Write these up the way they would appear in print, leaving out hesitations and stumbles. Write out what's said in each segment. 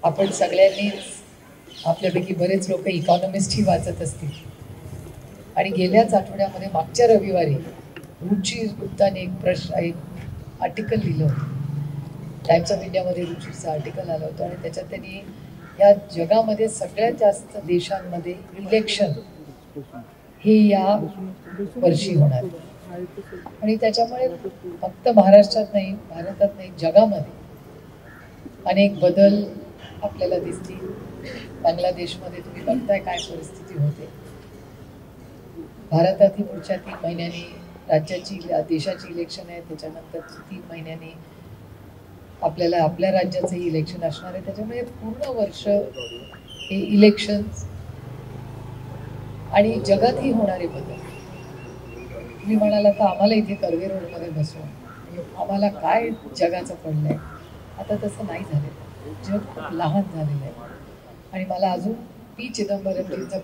आपण सगळ्यांनीच आपल्यापैकी बरेच लोक इकॉनॉमिस्टही वाचत असतील आणि गेल्याच आठवड्यामध्ये मागच्या रविवारी रुचिर गुप्ताने एक आर्टिकल लिहिलं होतं. टाइम्स ऑफ इंडियामध्ये रुचिरचं आर्टिकल आलं होतं आणि त्याच्यात त्यांनी या जगामध्ये सगळ्यात जास्त देशांमध्ये इलेक्शन हे या वर्षी होणार आणि त्याच्यामुळे फक्त महाराष्ट्रात नाही, भारतात नाही, जगामध्ये अनेक बदल आपल्याला दिसतील. बांगलादेशमध्ये तुम्ही बघताय काय परिस्थिती होते. भारतातही पुढच्या 3 महिन्यांनी राज्याची देशाची इलेक्शन आहे, त्याच्यानंतर 3 महिन्यांनी आपल्याला आपल्या राज्याचंही इलेक्शन असणार आहे. त्याच्यामुळे पूर्ण वर्ष हे इलेक्शन्स आणि जगातही होणारे बदल. तुम्ही म्हणाला तर आम्हाला इथे कर्वे रोडमध्ये बसून आम्हाला काय जगाचं पडलं आहे, आता तसं नाही झालेलं. जग खूप लहान झालेलं आहे आणि मला अजून पी चिदंबरमजींचं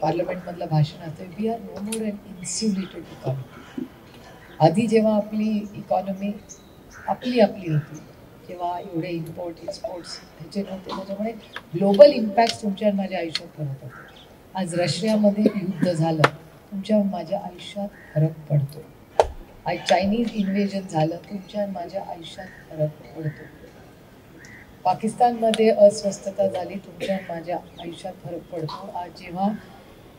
पार्लमेंटमधलं भाषण असतं, we are no more an insulated economy. आधी जेव्हा आपली इकॉनॉमी आपली होती तेव्हा एवढे इम्पोर्ट एक्सपोर्ट्स ह्याचे नव्हते, त्याच्यामुळे ग्लोबल इम्पॅक्ट तुमच्या माझ्या आयुष्यात पडत होते. आज रशियामध्ये युद्ध झालं, तुमच्या माझ्या आयुष्यात फरक पडतो. आज चायनीज इन्व्हेजन झालं, तुमच्या माझ्या आयुष्यात फरक पडतो. पाकिस्तानमध्ये अस्वस्थता झाली, तुमच्या माझ्या आयुष्यात फरक पडतो. आज जेव्हा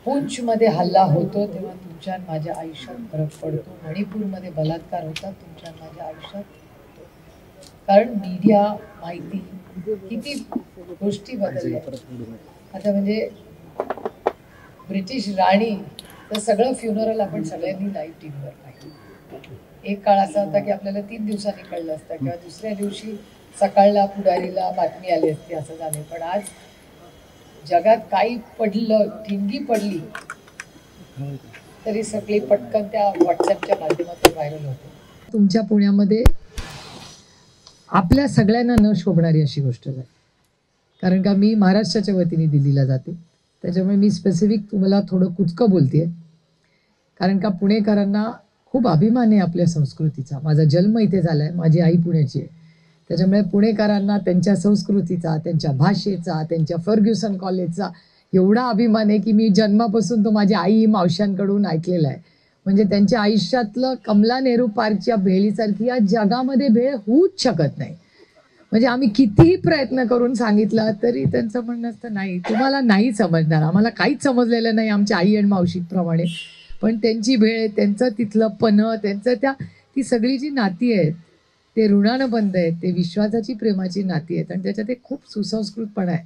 पुंछमध्ये हल्ला होतो तेव्हा तुमच्या माझ्या आयुष्यात फरक पडतो. मणिपूरमध्ये बलात्कार होतात, तुमच्या माझ्या आयुष्यात. कारण मीडिया, माहिती, किती गोष्टी बदलल्या. आता म्हणजे ब्रिटिश राणी तर सगळं फ्युनरल आपण सगळ्यांनी लाईव्ह टी व्हीवर पाहिलं. एक काळ असा होता की आपल्याला 3 दिवसांनी कळलं असतं किंवा दुसऱ्या दिवशी सकाळला पुढारीला बातमी आली असती, असं झालं. पण आज जगात काही पडलं, ठिणगी पडली तरी सगळी पटकन त्या व्हॉट्सअपच्या माध्यमातून व्हायरल होते. तुमच्या पुण्यामध्ये आपल्या सगळ्यांना न शोभणारी अशी गोष्ट झाली, कारण का मी महाराष्ट्राच्या वतीने दिल्लीला जाते, त्याच्यामुळे मी स्पेसिफिक तुम्हाला थोडं कुचकं बोलते. कारण का पुणेकरांना खूप अभिमान आहे आपल्या संस्कृतीचा. माझा जन्म इथे झाला आहे, माझी आई पुण्याची आहे, त्याच्यामुळे पुणेकरांना त्यांच्या संस्कृतीचा, त्यांच्या भाषेचा, त्यांच्या फर्ग्युसन कॉलेजचा एवढा अभिमान आहे की मी जन्मापासून तो माझ्या आई मावशांकडून ऐकलेला आहे. म्हणजे त्यांच्या आयुष्यातलं कमला नेहरू पार्कच्या भेळीसारखी या जगामध्ये भेळ होऊच शकत नाही. म्हणजे आम्ही कितीही प्रयत्न करून सांगितलं तरी त्यांचं म्हणणं असतं नाही, तुम्हाला नाही समजणार, आम्हाला काहीच समजलेलं नाही आमच्या आई आणि मावशीप्रमाणे. पण त्यांची भेळ, त्यांचं तिथलं पन्ह, त्यांचं ती सगळी जी नाती आहेत ते ऋणानं बंद आहेत, ते विश्वासाची प्रेमाची नाती आहेत आणि त्याच्यात एक खूप सुसंस्कृतपणा आहे.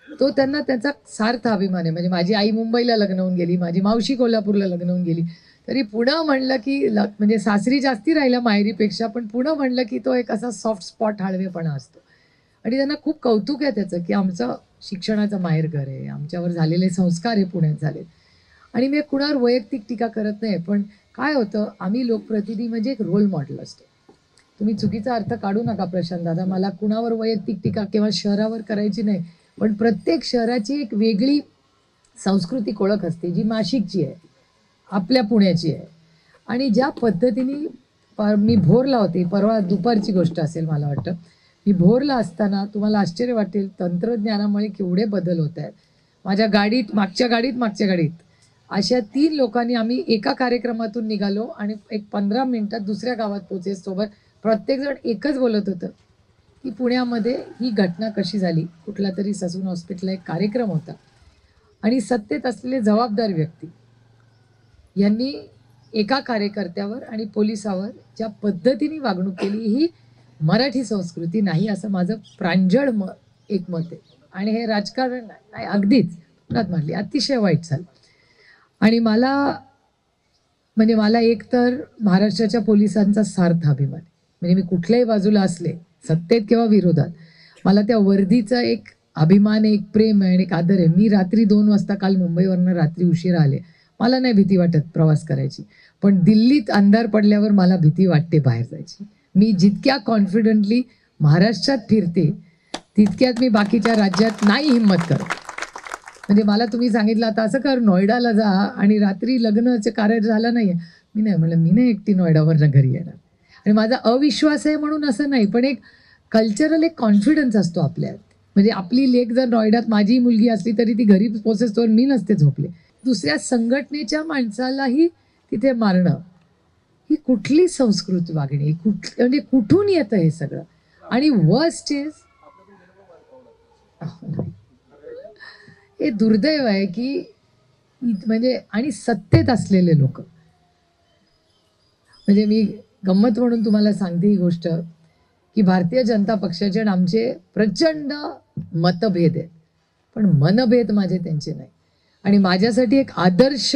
तो त्यांना त्याचा सार्थ अभिमान आहे. म्हणजे माझी आई मुंबईला लग्न होऊन गेली, माझी मावशी कोल्हापूरला लग्न होऊन गेली, तरी पुणं म्हणलं की म्हणजे सासरी जास्ती राहिला माहेरीपेक्षा, पण पुणं म्हणलं की तो एक असा सॉफ्ट स्पॉट हळवेपणा असतो. आणि त्यांना खूप कौतुक आहे त्याचं की आमचं शिक्षणाचं माहेरघर आहे, आमच्यावर झालेले संस्कार हे पुण्यात झालेत. आणि मी कुणावर वैयक्तिक टीका करत नाही, पण काय होतं, आम्ही लोकप्रतिनिधी म्हणजे एक रोल मॉडेल असतो. तुम्ही चुकीचा अर्थ काढू नका प्रशांत दादा, मला कुणावर वैयक्तिक टीका किंवा शहरावर करायची नाही, पण प्रत्येक शहराची एक वेगळी सांस्कृतिक ओळख असते जी नाशिकची आहे, आपल्या पुण्याची आहे. आणि ज्या पद्धतीने मी भोरला होते, परवा दुपारची गोष्ट असेल मला वाटतं, मी भोरला असताना तुम्हाला आश्चर्य वाटेल तंत्रज्ञानामुळे केवढे बदल होत आहेत. माझ्या गाडीत मागच्या गाडीत अशा 3 लोकांनी आम्ही एका कार्यक्रमातून निघालो आणि एक 15 मिनिटात दुसऱ्या गावात पोहोचेसोबत प्रत्येकजण एकच बोलत होतं की पुण्यामध्ये ही घटना कशी झाली. कुठला तरी ससून हॉस्पिटलला एक कार्यक्रम होता आणि सत्तेत असलेले जबाबदार व्यक्ती यांनी एका कार्यकर्त्यावर आणि पोलिसावर ज्या पद्धतीने वागणूक केली, ही मराठी संस्कृती नाही असं माझं प्रांजळ एक मत आहे. आणि हे राजकारण नाही, अगदीच पुण्यात म्हटली अतिशय वाईट झालं. आणि मला एकतर महाराष्ट्राच्या पोलिसांचा सार्थ अभिमान आहे. म्हणजे मी कुठल्याही बाजूला असले, सत्तेत किंवा विरोधात, मला त्या वर्दीचा एक अभिमान आहे, एक प्रेम आहे आणि एक आदर आहे. मी रात्री 2 वाजता काल मुंबईवरनं रात्री उशिरा आले, मला नाही भीती वाटत प्रवास करायची, पण दिल्लीत अंधार पडल्यावर मला भीती वाटते बाहेर जायची. मी जितक्या कॉन्फिडंटली महाराष्ट्रात फिरते तितक्यात मी बाकीच्या राज्यात नाही हिंमत करत. म्हणजे मला तुम्ही सांगितलं आता असं कर, नोएडाला जा आणि रात्री लग्नाचं कार्य झालं नाही, मी नाही म्हणलं, मी नाही एकटी नोएडावरनं घरी येणार. आणि माझा अविश्वास आहे म्हणून असं नाही, पण एक कल्चरल एक कॉन्फिडन्स असतो आपल्यात म्हणजे आपली लेक जर नॉयडात माझी मुलगी असली तरी ती घरी पोहोचेस्तोवर मी नसते झोपले. दुसऱ्या संघटनेच्या माणसालाही तिथे मारणं ही कुठली संस्कृती वागणी, म्हणजे कुठून येतं हे सगळं. आणि वर्स्ट इज हे दुर्दैव आहे की म्हणजे आणि सत्तेत असलेले लोक, म्हणजे मी गंमत म्हणून तुम्हाला सांगते ही गोष्ट की भारतीय जनता पक्षाचे आणि आमचे प्रचंड मतभेद आहेत, पण मनभेद माझे त्यांचे नाही. आणि माझ्यासाठी एक आदर्श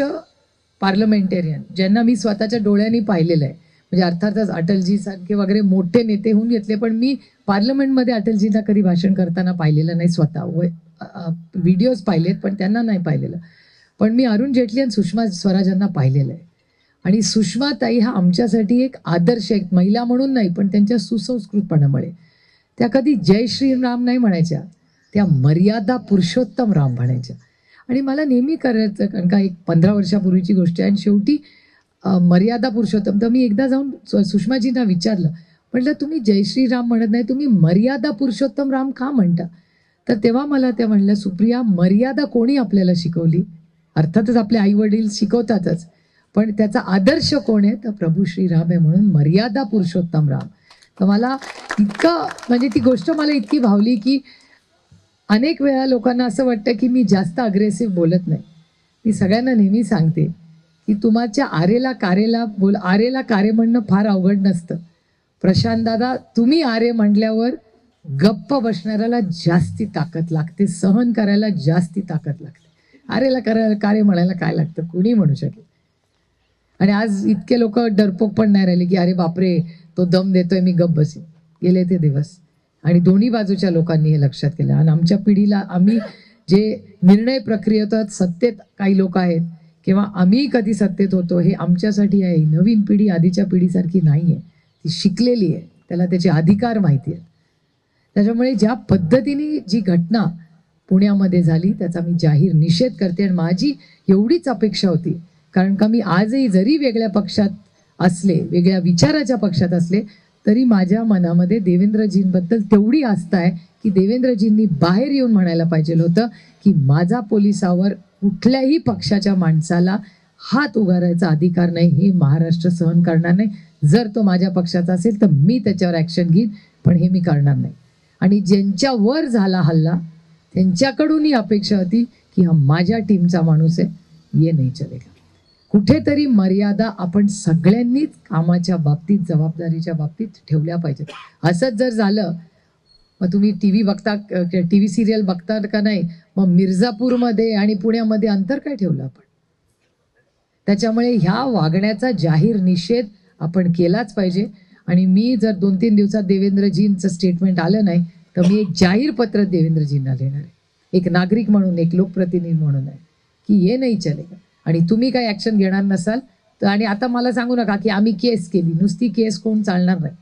पार्लमेंटेरियन ज्यांना मी स्वतःच्या डोळ्यांनी पाहिलेलं आहे, म्हणजे अर्थातच अटलजी सारखे वगैरे मोठे नेते होऊन घेतले, पण मी पार्लमेंटमध्ये अटलजींना कधी भाषण करताना पाहिलेलं नाही. स्वतः व्हिडिओज पाहिलेत पण त्यांना नाही पाहिलेलं. पण मी अरुण जेटली आणि सुषमा स्वराजांना पाहिलेलं आहे. आणि सुषमा ताई हा आमच्यासाठी एक आदर्श, एक महिला म्हणून नाही पण त्यांच्या सुसंस्कृतपणामुळे. त्या कधी जय श्रीराम नाही म्हणायच्या, त्या मर्यादा पुरुषोत्तम राम म्हणायच्या. आणि मला नेहमी करायचं, कारण का एक 15 वर्षापूर्वीची गोष्ट आहे. आणि शेवटी मर्यादा पुरुषोत्तम, तर मी एकदा जाऊन सुषमाजींना विचारलं, म्हटलं तुम्ही जय श्रीराम म्हणत नाही, तुम्ही मर्यादा पुरुषोत्तम राम का म्हणता? तर तेव्हा मला त्या म्हणल्या, सुप्रिया मर्यादा कोणी आपल्याला शिकवली? अर्थातच आपले आई वडील शिकवतातच, पण त्याचा आदर्श कोण आहे? तर प्रभू श्रीराम आहे, म्हणून मर्यादा पुरुषोत्तम राम. तर मला इतकं म्हणजे ती गोष्ट मला इतकी भावली की अनेक वेळा लोकांना असं वाटतं की मी जास्त अग्रेसिव्ह बोलत नाही. मी सगळ्यांना नेहमी सांगते की तुमच्या आरेला कारे म्हणणं फार अवघड नसतं. प्रशांत दादा, तुम्ही आरे म्हटल्यावर गप्प बसणाऱ्याला जास्ती ताकद लागते, सहन करायला जास्ती ताकद लागते. आरेला कारे म्हणायला काय लागतं, कुणी म्हणू शकेल. आणि आज इतके लोक डरपोक पण नाही राहिले की अरे बापरे तो दम देतोय मी गप्प बसेन. गेले ते दिवस. आणि दोन्ही बाजूच्या लोकांनी हे लक्षात केलं. आणि आमच्या पिढीला आम्ही जे निर्णय प्रक्रियेत सत्तेत काही लोक आहेत किंवा आम्ही कधी सत्तेत होतो हे आमच्यासाठी आहे. नवीन पिढी आधीच्या पिढीसारखी नाही आहे, ती शिकलेली आहे, त्याला त्याचे अधिकार माहिती आहेत. त्याच्यामुळे ज्या पद्धतीने जी घटना पुण्यामध्ये झाली त्याचा मी जाहीर निषेध करते. आणि माझी एवढीच अपेक्षा होती, कारण का मी आजही जरी वेगळ्या पक्षात असले, वेगळ्या विचाराच्या पक्षात असले, तरी माझ्या मनामध्ये देवेंद्रजींबद्दल तेवढी आस्था आहे की देवेंद्रजींनी बाहेर येऊन म्हणायला पाहिजे होतं की माझा पोलिसावर कुठल्याही पक्षाच्या माणसाला हात उगारायचा अधिकार नाही, हे महाराष्ट्र सहन करणार नाही. जर तो माझ्या पक्षाचा असेल तर मी त्याच्यावर ॲक्शन घेईन, पण हे मी करणार नाही. आणि ज्यांच्यावर झाला हल्ला त्यांच्याकडून ही अपेक्षा होती की हा माझ्या टीमचा माणूस आहे, ये नाही चलेगा. कुठेतरी मर्यादा आपण सगळ्यांनीच कामाच्या बाबतीत, जबाबदारीच्या बाबतीत ठेवल्या पाहिजेत. असंच जर झालं, मग तुम्ही टी व्ही सिरियल बघता का नाही, मग मिर्झापूरमध्ये आणि पुण्यामध्ये अंतर काय ठेवलं आपण? त्याच्यामुळे ह्या वागण्याचा जाहीर निषेध आपण केलाच पाहिजे. आणि मी जर 2-3 दिवसात देवेंद्रजींचं स्टेटमेंट आलं नाही तर मी एक जाहीर पत्र देवेंद्रजींना लिहिणार आहे, एक नागरिक म्हणून, एक लोकप्रतिनिधी म्हणून आहे, की ये नाही चलेगा. आणि तुम्ही काही ॲक्शन घेणार नसाल तर, आणि आता मला सांगू नका की आम्ही केस केली, नुसती केस कोण चालणार नाही.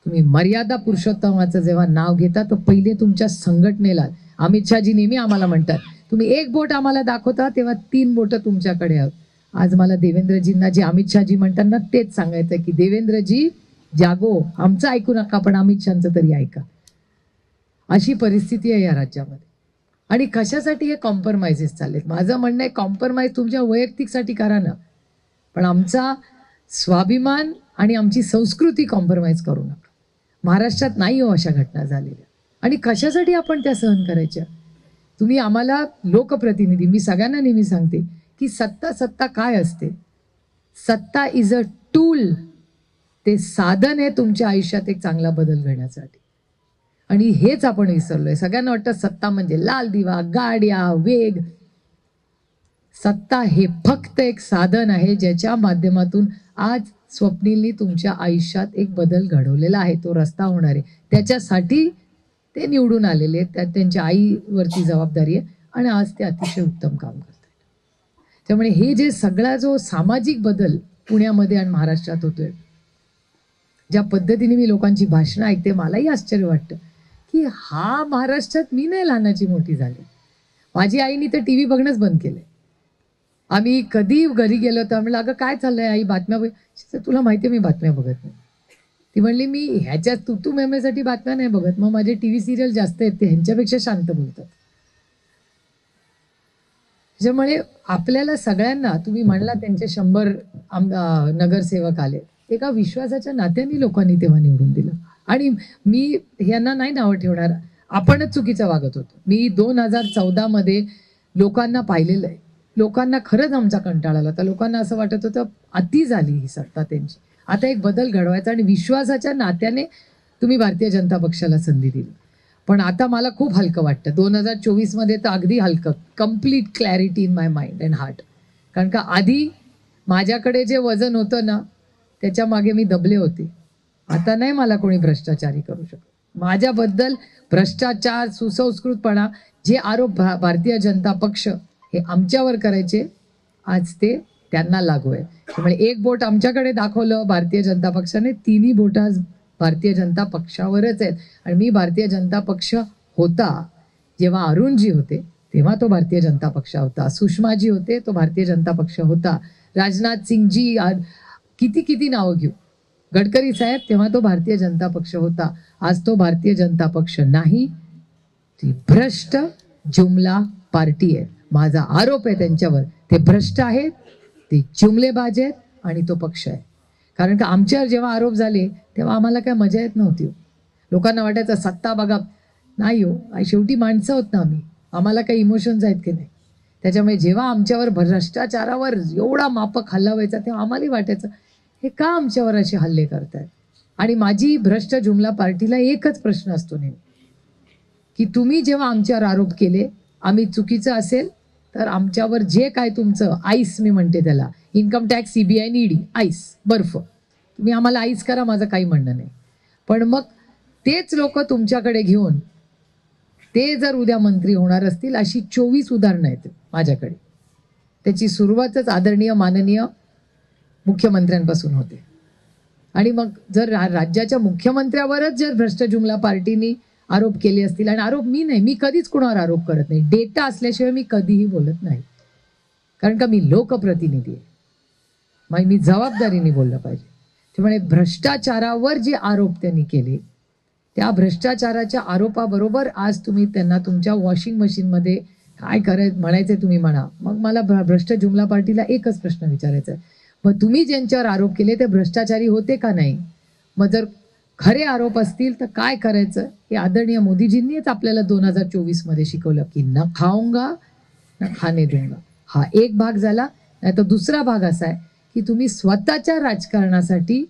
तुम्ही मर्यादा पुरुषोत्तमाचं जेव्हा नाव घेता तर पहिले तुमच्या संघटनेला, अमित शहाजी नेहमी आम्हाला म्हणतात तुम्ही एक बोट आम्हाला दाखवता तेव्हा 3 बोटं तुमच्याकडे आहोत. आज मला देवेंद्रजींना जे अमित शहाजी म्हणतात ना तेच सांगायचं की देवेंद्रजी जागो, आमचं ऐकू नका पण अमित शहाचं तरी ऐका. अशी परिस्थिती आहे या राज्यामध्ये. आणि कशासाठी हे कॉम्प्रोमाइजेस चाललेत? माझं म्हणणं आहे कॉम्प्रोमाइज तुमच्या वैयक्तिकसाठी करा ना, पण आमचा स्वाभिमान आणि आमची संस्कृती कॉम्प्रोमाइज करू नका. महाराष्ट्रात नाही हो अशा घटना झालेल्या, आणि कशासाठी आपण त्या सहन करायच्या? तुम्ही आम्हाला लोकप्रतिनिधी, मी सगळ्यांना नेहमी सांगते की सत्ता काय असते? सत्ता इज अ टूल, ते साधन आहे तुमच्या आयुष्यात एक चांगला बदल घडण्यासाठी. आणि हेच आपण विसरलोय. सगळ्यांना वाटतं सत्ता म्हणजे लाल दिवा, गाड्या, वेग. सत्ता हे फक्त एक साधन आहे ज्याच्या माध्यमातून आज स्वप्नीलनी तुमच्या आयुष्यात एक बदल घडवलेला आहे, तो रस्ता होणार आहे. त्याच्यासाठी ते निवडून आलेले आहेत, त्यात त्यांच्या आईवरती जबाबदारी आहे आणि आज ते अतिशय उत्तम काम करतात. त्यामुळे हे जे सगळा जो सामाजिक बदल पुण्यामध्ये आणि महाराष्ट्रात होतोय, ज्या पद्धतीने मी लोकांची भाषणं ऐकते, मलाही आश्चर्य वाटतं की हा महाराष्ट्रात मी नाही लहानाची मोठी झाली. माझी आईनी तर टी व्ही बघणंच बंद केलंय. आम्ही कधी घरी गेलो तर म्हणलं अगं काय चाललंय आई, बातम्या बघ. तुला माहिती आहे मी बातम्या बघत नाही. ती म्हणली मी ह्याच्या तू मेमेसाठी बातम्या नाही बघत, मग माझे टीव्ही सिरियल जास्त आहेत ते ह्यांच्यापेक्षा शांत बोलतात. त्याच्यामुळे आपल्याला सगळ्यांना, तुम्ही म्हणला त्यांचे 100 नगरसेवक आले, एका विश्वासाच्या नात्याने लोकांनी तेव्हा निवडून दिलं. आणि मी यांना नाही नावं ठेवणार, आपणच चुकीचं वागत होतो. मी 2014 मध्ये लोकांना पाहिलेलं आहे. लोकांना खरंच आमचा कंटाळा आला होता. लोकांना असं वाटत होतं अति झाली ही सत्ता त्यांची, आता एक बदल घडवायचा. आणि विश्वासाच्या नात्याने तुम्ही भारतीय जनता पक्षाला संधी दिली. पण आता मला खूप हलकं वाटतं. 2024 मध्ये तर अगदी हलकं, complete clarity in my mind and heart. कारण का आधी माझ्याकडे जे वजन होतं ना, त्याच्या मागे मी दबले होते. आता नाही मला कोणी भ्रष्टाचारी करू शकत. माझ्याबद्दल भ्रष्टाचार, सुसंस्कृतपणा, जे आरोप भारतीय जनता पक्ष हे आमच्यावर करायचे, आज ते त्यांना लागू आहे. त्यामुळे एक बोट आमच्याकडे दाखवलं भारतीय जनता पक्षाने, तिन्ही बोट आज भारतीय जनता पक्षावरच आहेत. आणि मी भारतीय जनता पक्ष होता जेव्हा अरुणजी होते तेव्हा तो भारतीय जनता पक्ष होता, सुषमाजी होते तो भारतीय जनता पक्ष होता, राजनाथ सिंगजी, किती नावं घेऊ, गडकरी साहेब, तेव्हा तो भारतीय जनता पक्ष होता. आज तो भारतीय जनता पक्ष नाही, ती भ्रष्ट जुमला पार्टी आहे. माझा आरोप आहे त्यांच्यावर, ते भ्रष्ट आहेत, ते जुमलेबाज आहेत आणि तो पक्ष आहे. कारण का आमच्यावर जेव्हा आरोप झाले तेव्हा आम्हाला काय मजा येत नव्हती. लोकांना वाटायचं सत्ता बघा, नाही हो, शेवटी माणसं होत ना आम्ही, आम्हाला काही इमोशन्स आहेत की नाही. त्याच्यामुळे जेव्हा आमच्यावर भ्रष्टाचारावर एवढा मापक हल्ला व्हायचा तेव्हा आम्हालाही वाटायचं हे का आमच्यावर असे हल्ले करतायत. आणि माझी भ्रष्ट जुमला पार्टीला एकच प्रश्न असतो नेहमी, की तुम्ही जेव्हा आमच्यावर आरोप केले, आम्ही चुकीचं असेल तर आमच्यावर जे काय तुमचं आईस, मी म्हणते त्याला, income tax, CBI, ED, ice, बर्फ, तुम्ही आम्हाला आईस करा, माझं काही म्हणणं नाही. पण मग तेच लोक तुमच्याकडे घेऊन ते जर उद्या मंत्री होणार असतील, अशी 24 उदाहरणं आहेत माझ्याकडे. त्याची सुरुवातच आदरणीय माननीय मुख्यमंत्र्यांपासून होते. आणि मग जर राज्याच्या मुख्यमंत्र्यावरच जर भ्रष्ट जुमला पार्टीनी आरोप केले असतील, आणि आरोप मी नाही, मी कधीच कुणावर आरोप करत नाही, डेटा असल्याशिवाय मी कधीही बोलत नाही. कारण का मी लोकप्रतिनिधी आहे, मग मी जबाबदारीने बोललं पाहिजे. त्यामुळे भ्रष्टाचारावर जे आरोप त्यांनी केले, त्या भ्रष्टाचाराच्या आरोपाबरोबर आज तुम्ही त्यांना तुमच्या वॉशिंग मशीनमध्ये काय म्हणायचंय तुम्ही म्हणा. मग मला भ्रष्ट जुमला पार्टीला एकच प्रश्न विचारायचा आहे, मग तुम्ही ज्यांच्यावर आरोप केले ते भ्रष्टाचारी होते का नाही? मग जर खरे आरोप असतील तर काय करायचं हे आदरणीय मोदीजींनीच आपल्याला 2024 मध्ये शिकवलं, की न खाऊंगा न खाने दूंगा. हा एक भाग झाला. नाही तर दुसरा भाग असा आहे की तुम्ही स्वतःच्या राजकारणासाठी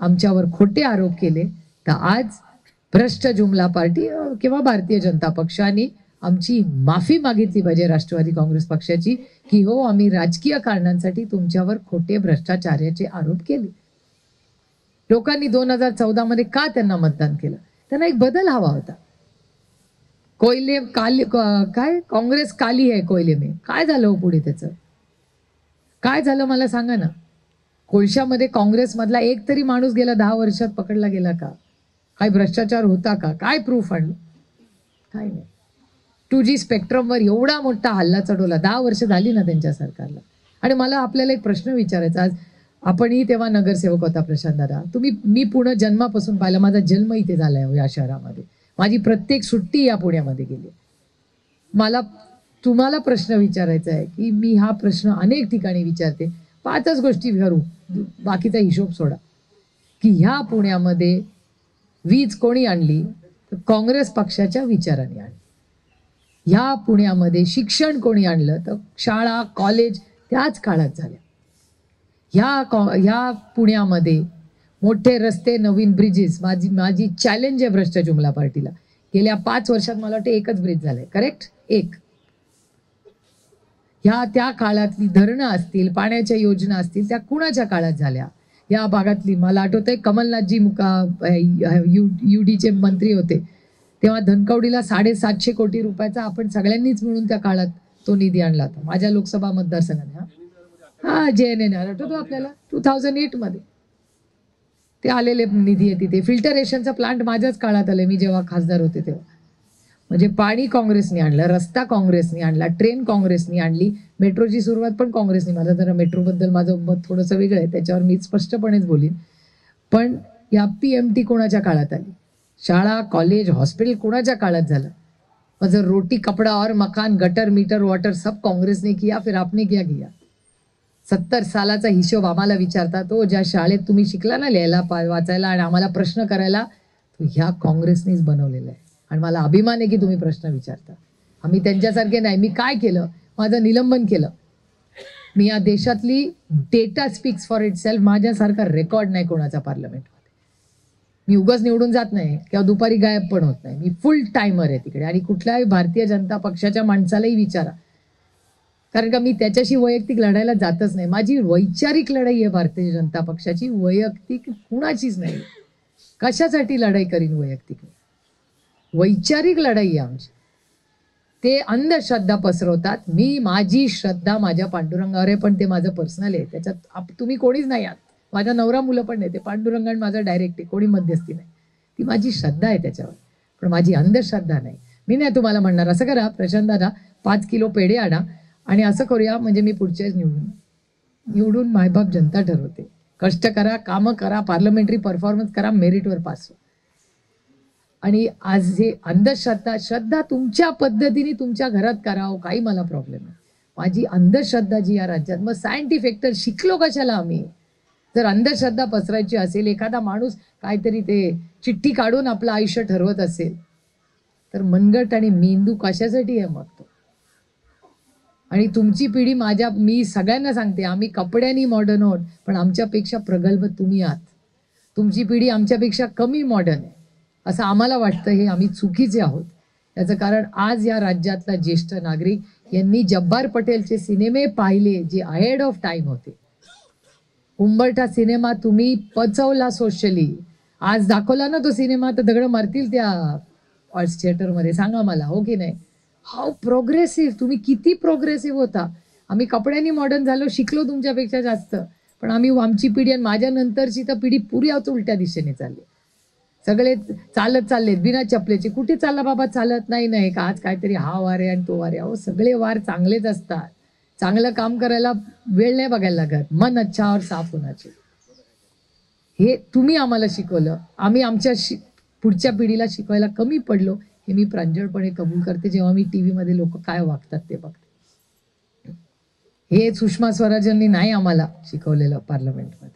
आमच्यावर खोटे आरोप केले, तर आज भ्रष्ट जुमला पार्टी किंवा भारतीय जनता पक्षाने आमची माफी मागितली पाहिजे, राष्ट्रवादी काँग्रेस पक्षाची, की हो आम्ही राजकीय कारणांसाठी तुमच्यावर खोटे भ्रष्टाचाराचे आरोप केले. लोकांनी 2014 मध्ये का त्यांना मतदान केलं? त्यांना एक बदल हवा होता. कोयले काली, काय काँग्रेस काली आहे कोयले में, काय झालं हो पुढे? त्याचं काय झालं मला सांगा ना. कोळशामध्ये काँग्रेसमधला एक तरी माणूस गेला 10 वर्षात पकडला गेला का? काय भ्रष्टाचार होता का? काय प्रूफ आणलं? काय नाही. 2G स्पेक्ट्रमवर एवढा मोठा हल्ला चढवला, 10 वर्ष झाली ना त्यांच्या सरकारला. आणि मला आपल्याला एक प्रश्न विचारायचा, आज आपणही तेव्हा नगरसेवक होता प्रशांत दादा, मी पुणे जन्मापासून पाहिलं, माझा जन्म इथे झालाय या शहरामध्ये, माझी प्रत्येक सुट्टी या पुण्यामध्ये गेली. मला तुम्हाला प्रश्न विचारायचा आहे की मी हा प्रश्न अनेक ठिकाणी विचारते, 5च गोष्टी करू, बाकीचा हिशोब सोडा, की ह्या पुण्यामध्ये वीज कोणी आणली? तर काँग्रेस पक्षाच्या विचाराने आणली. ह्या पुण्यामध्ये शिक्षण कोणी आणलं? तर शाळा कॉलेज त्याच काळात झाल्या. ह्या पुण्यामध्ये मोठे रस्ते, नवीन ब्रिजेस, माझी चॅलेंज आहे भ्रष्ट जुमला पार्टीला. गेल्या 5 वर्षात मला वाटतं एकच ब्रिज झालंय, करेक्ट? एक. त्या काळातली धरणं असतील, पाण्याच्या योजना असतील, त्या कुणाच्या काळात झाल्या? या भागातली मला आठवतंय कमलनाथजी UDचे मंत्री होते तेव्हा धनकवडीला 750 कोटी रुपयाचा आपण सगळ्यांनीच मिळून त्या काळात तो निधी आणला होता, माझ्या लोकसभा मतदारसंघाने. हा JNN आठवतो आपल्याला, 2008 मध्ये ते आलेले निधी आहे तिथे. फिल्टरेशनचा प्लांट माझ्याच काळात आले, मी जेव्हा खासदार होते तेव्हा. म्हणजे पाणी काँग्रेसने आणलं, रस्ता काँग्रेसने आणला, ट्रेन काँग्रेसने आणली, मेट्रोची सुरुवात पण काँग्रेसने. मला जरा मेट्रोबद्दल माझं मत थोडंसं वेगळं आहे, त्याच्यावर मी स्पष्टपणेच बोलीन. पण या PMT कोणाच्या काळात आली? शाळा, कॉलेज, हॉस्पिटल कोणाच्या काळात झालं? मगर रोटी, कपड़ा और मकान, गटर, मीटर, वाटर सब काँग्रेस ने किया, फिर आपने क्या किया? 70 सालाचा हिशोब आम्हाला विचारता तो ज्या शाळेत तुम्ही शिकला ना लिहायला वाचायला आणि आम्हाला प्रश्न करायला, तो ह्या काँग्रेसनेच बनवलेला आहे. आणि मला अभिमान आहे की तुम्ही प्रश्न विचारता. आम्ही त्यांच्यासारखे नाही. मी काय केलं? माझं निलंबन केलं. मी या देशातली डेटा स्पीक्स फॉर इटसेल्फ. माझ्यासारखा रेकॉर्ड नाही कोणाचा पार्लमेंटमध्ये. मी उगाच निवडून जात नाही किंवा दुपारी गायब पण होत नाही. मी फुल टायमर आहे तिकडे. आणि कुठल्याही भारतीय जनता पक्षाच्या माणसालाही विचारा, कारण का मी त्याच्याशी वैयक्तिक लढायला जातच नाही. माझी वैचारिक लढाई आहे भारतीय जनता पक्षाची, वैयक्तिक कुणाचीच नाही. कशासाठी लढाई करीन वैयक्तिक? वैचारिक लढाई आहे आमची. ते अंधश्रद्धा पसरवतात. माझी श्रद्धा माझ्या पांडुरंगावर आहे, पण ते माझं पर्सनल आहे. त्याच्यात तुम्ही कोणीच नाही आहात. माझ्या नवरा मुलं पण नाही. ते पांडुरंग आणि माझा डायरेक्ट आहे, कोणी मध्यस्थी नाही. ती माझी श्रद्धा आहे त्याच्यावर, पण माझी अंधश्रद्धा नाही. मी नाही तुम्हाला म्हणणार असं करा प्रशांत दादा 5 किलो पेढे आणा आणि असं करूया म्हणजे मी पुढच्याच निवडून मायबाप जनता ठरवते. कष्ट करा, कामं करा, पार्लमेंटरी परफॉर्मन्स करा, मेरिटवर पास हो. आणि आज हे श्रद्धा तुमच्या पद्धतीने तुमच्या घरात करावं, काही मला प्रॉब्लेम नाही. माझी अंधश्रद्धा जी या राज्यात, मग सायंटिफिक तर शिकलो कशाला आम्ही? जर अंधश्रद्धा पसरायची असेल, एखादा माणूस काहीतरी ते चिठ्ठी काढून आपलं आयुष्य ठरवत असेल, तर मनगट आणि मेंदू कशासाठी आहे मग तो? आणि तुमची पिढी मी सगळ्यांना सांगते, आम्ही कपड्यांनी मॉडर्न आहोत, पण आमच्यापेक्षा प्रगल्भ तुम्ही आहात. तुमची पिढी आमच्यापेक्षा कमी मॉडर्न आहे असं आम्हाला वाटतं. हे आम्ही चुकीचे आहोत. याचं कारण आज या राज्यातला ज्येष्ठ नागरिक यांनी जब्बार पटेलचे सिनेमे पाहिले जे अहेड ऑफ टाइम होते. उंबरठा सिनेमा तुम्ही पचवला सोशली. आज दाखवला ना तो सिनेमा तर दगड मारतील त्या आर्ट्स थिएटरमध्ये. सांगा मला, हो की नाही? हाऊ प्रोग्रेसिव्ह, तुम्ही किती प्रोग्रेसिव्ह होता. आम्ही कपड्यांनी मॉडर्न झालो, शिकलो तुमच्यापेक्षा जास्त, पण आमची पिढी आणि माझ्या नंतरची तर पिढी पुरी उलट्या दिशेने चालली. सगळे चालत चाललेत बिना चपलेचे. कुठे चालला बाबा? चालत नाही का आज काहीतरी हा वार आहे आणि तो वार आहे. अहो सगळे वार चांगलेच असतात. चांगलं काम करायला वेळ नाही बघायला लागत. मन अच्छा और साफ होना चाहिए. हे तुम्ही आम्हाला शिकवलं. आम्ही आमच्या पुढच्या पिढीला शिकवायला कमी पडलो हे मी प्रांजळपणे कबूल करते. जेव्हा मी TV मध्ये लोक काय वागतात ते बघते. हे सुषमा स्वराजांनी नाही आम्हाला शिकवलेलं पार्लमेंटमध्ये,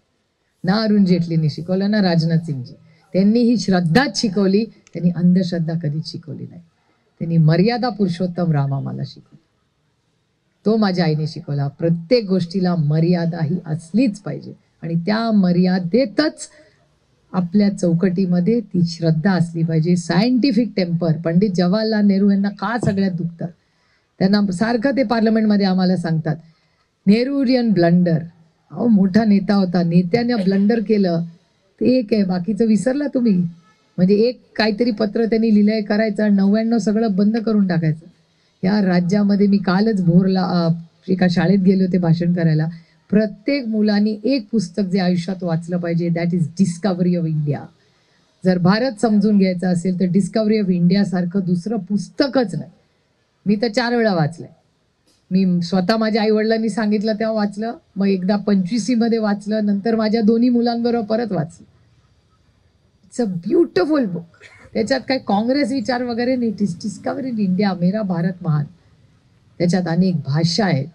ना अरुण जेटलींनी शिकवलं, ना राजनाथ सिंगजी. त्यांनी ही श्रद्धाच शिकवली. त्यांनी अंधश्रद्धा कधीच शिकवली नाही. त्यांनी मर्यादा पुरुषोत्तम राम आम्हाला शिकवला. तो माझ्या आईने शिकवला. प्रत्येक गोष्टीला मर्यादा ही असलीच पाहिजे आणि त्या मर्यादेतच आपल्या चौकटीमध्ये ती श्रद्धा असली पाहिजे. Scientific temper. पंडित जवाहरलाल नेहरू यांना का सगळ्यात दुखतात? त्यांना सारखं ते पार्लमेंटमध्ये आम्हाला सांगतात नेहरूरियन ब्लंडर. अहो मोठा नेता होता, नेत्याने ब्लंडर केलं ते एक आहे, बाकीचं विसरला तुम्ही. म्हणजे एक काहीतरी पत्र त्यांनी लिहिलंय करायचं, 99 सगळं बंद करून टाकायचं. या राज्यामध्ये मी कालच भोरला एका शाळेत गेले होते भाषण करायला. प्रत्येक मुलांनी एक पुस्तक जे आयुष्यात वाचलं पाहिजे, that is discovery of India. जर भारत समजून घ्यायचा असेल तर डिस्कव्हरी ऑफ इंडिया सारखं दुसरं पुस्तकच नाही. मी तर 4 वेळा वाचलंय. मी स्वतः माझ्या आईवडिलांनी सांगितलं तेव्हा वाचलं, मग एकदा 25वी मध्ये वाचलं, नंतर माझ्या दोन्ही मुलांबरोबर परत वाचलं. It's a beautiful book. त्याच्यात काही काँग्रेस विचार वगैरे नाही. डिस्कव्हरी इन इंडिया, मेरा भारत महान. त्याच्यात अनेक भाषा आहेत,